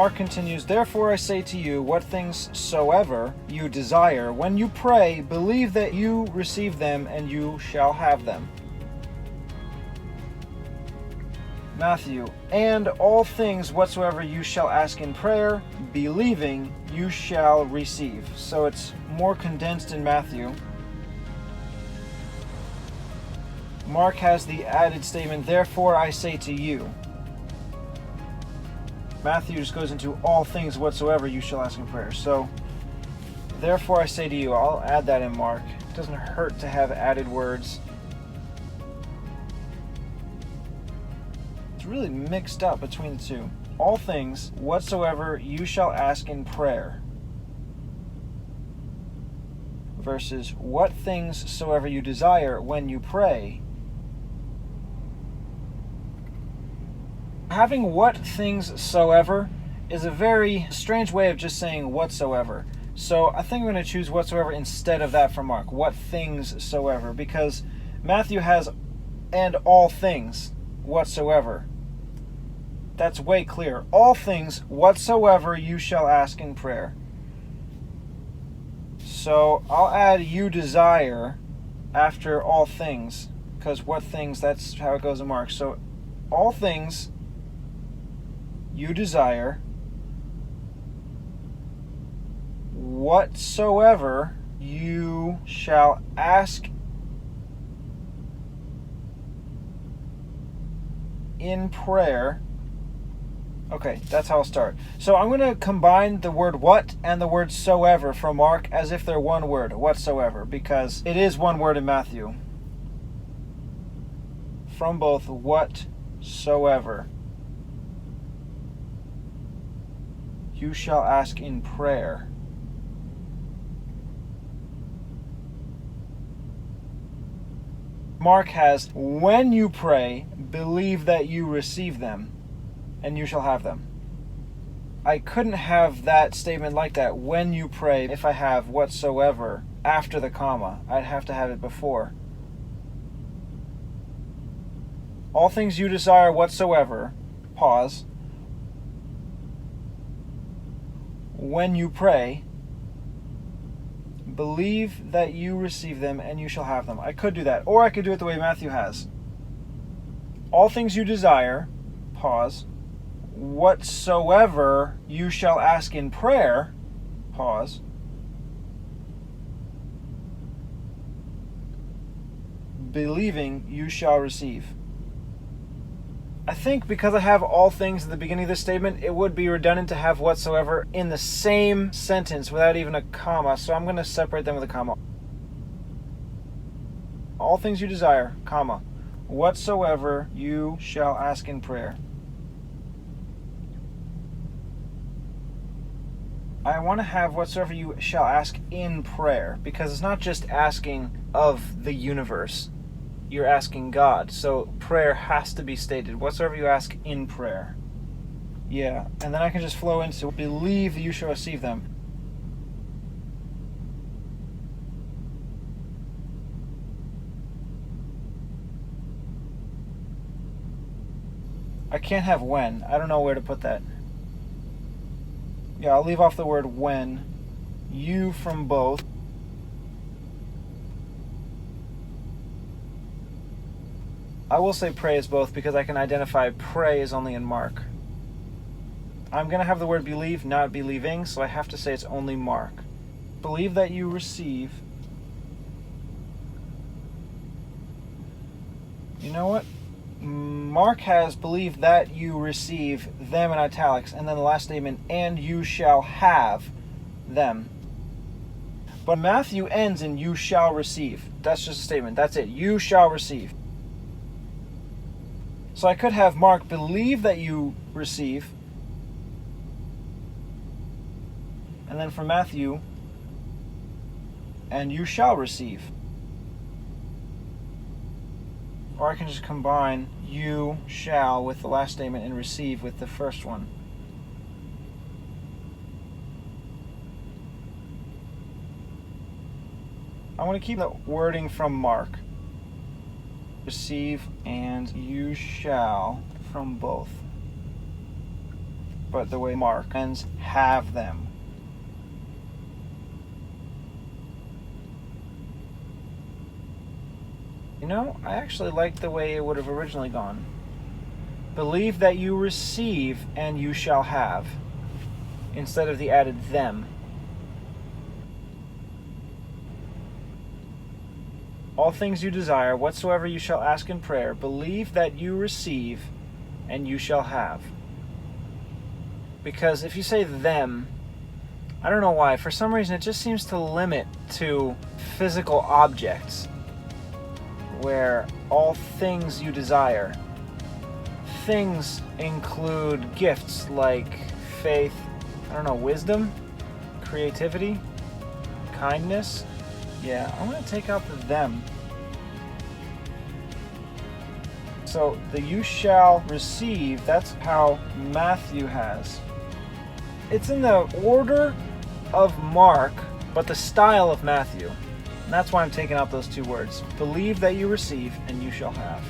Mark continues, "Therefore I say to you, what things soever you desire, when you pray, believe that you receive them, and you shall have them." Matthew, "And all things whatsoever you shall ask in prayer, believing, you shall receive." So it's more condensed in Matthew. Mark has the added statement, "Therefore I say to you." Matthew just goes into all things whatsoever you shall ask in prayer. So, "Therefore I say to you," I'll add that in Mark. It doesn't hurt to have added words. It's really mixed up between the two. "All things whatsoever you shall ask in prayer," versus "what things soever you desire when you pray." Having "what things soever" is a very strange way of just saying whatsoever. So I think I'm going to choose whatsoever instead of that for Mark. What things soever, because Matthew has "and all things whatsoever." That's way clearer. "All things whatsoever you shall ask in prayer." So I'll add "you desire" after "all things," because "what things," that's how it goes in Mark. So "all things you desire, whatsoever you shall ask in prayer." Okay, that's how I'll start. So I'm going to combine the word "what" and the word "soever" from Mark as if they're one word, whatsoever, because it is one word in Matthew. From both, whatsoever you shall ask in prayer. Mark has, "when you pray, believe that you receive them, and you shall have them." I couldn't have that statement like that, "when you pray," if I have "whatsoever" after the comma. I'd have to have it before. "All things you desire whatsoever," pause, "when you pray, believe that you receive them, and you shall have them." I could do that, or I could do it the way Matthew has. "All things you desire," pause, "whatsoever you shall ask in prayer," pause, "believing you shall receive." I think because I have "all things" at the beginning of this statement, it would be redundant to have "whatsoever" in the same sentence without even a comma, so I'm going to separate them with a comma. "All things you desire, comma, whatsoever you shall ask in prayer." I want to have "whatsoever you shall ask in prayer," because it's not just asking of the universe. You're asking God. So prayer has to be stated. Whatsoever you ask in prayer. Yeah, and then I can just flow into "believe you shall receive them." I can't have "when." I don't know where to put that. Yeah, I'll leave off the word "when." "You" from both. I will say "pray" is both because I can identify "pray" is only in Mark. I'm going to have the word "believe," not "believing," so I have to say it's only Mark. "Believe that you receive." You know what? Mark has "believe that you receive them" in italics, and then the last statement, "and you shall have them." But Matthew ends in "you shall receive." That's just a statement. That's it. You shall receive. So I could have Mark "believe that you receive," and then for Matthew, "and you shall receive." Or I can just combine "you shall" with the last statement and "receive" with the first one. I want to keep the wording from Mark. "Receive" and "you shall" from both. but the way Mark ends, have them. You know, I actually like the way it would have originally gone. Believe that you receive and you shall have, instead of the added them. All things you desire, whatsoever you shall ask in prayer, believe that you receive and you shall have. Because if you say them, I don't know why, for some reason it just seems to limit to physical objects, where all things you desire. Things include gifts like faith, wisdom, creativity, kindness. Yeah, I'm going to take out the them. So the you shall receive, that's how Matthew has. It's in the order of Mark, but the style of Matthew. And that's why I'm taking out those two words. Believe that you receive and you shall have.